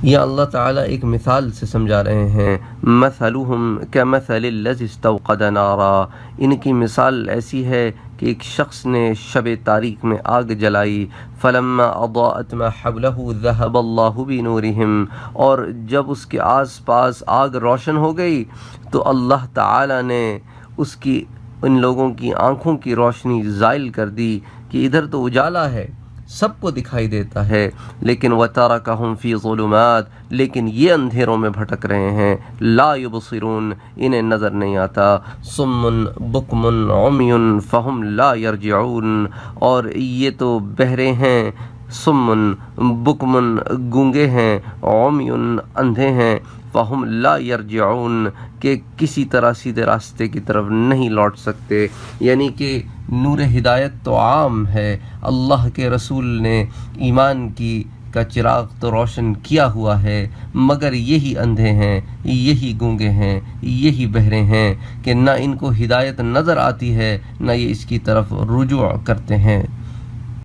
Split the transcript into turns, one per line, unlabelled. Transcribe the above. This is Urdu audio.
یہ اللہ تعالیٰ ایک مثال سے سمجھا رہے ہیں، مثلہم کمثل الذی استوقد نارا، ان کی مثال ایسی ہے کہ ایک شخص نے شب تاریک میں آگ جلائی، فلما اضاءت ما حولہ ذہب اللہ بنورہم، اور جب اس کے آس پاس آگ روشن ہو گئی تو اللہ تعالیٰ نے ان لوگوں کی آنکھوں کی روشنی زائل کر دی کہ ادھر تو اجالا ہے، سب کو دکھائی دیتا ہے، لیکن وَتَرَكَهُمْ فِي ظُلُمَاتٍ، لیکن یہ اندھیروں میں بھٹک رہے ہیں، لا يبصرون، انہیں نظر نہیں آتا، صم بکم عمی فہم لا یرجعون، اور یہ تو بہرے ہیں، صم بکم گونگے ہیں، عمی اندھے ہیں، فہم لا یرجعون، کہ کسی طرح سیدھے راستے کی طرف نہیں لوٹ سکتے، یعنی کہ نور ہدایت تو عام ہے، اللہ کے رسول نے ایمان کا چراغ تو روشن کیا ہوا ہے، مگر یہی اندھے ہیں، یہی گونگے ہیں، یہی بہرے ہیں کہ نہ ان کو ہدایت نظر آتی ہے، نہ یہ اس کی طرف رجوع کرتے ہیں۔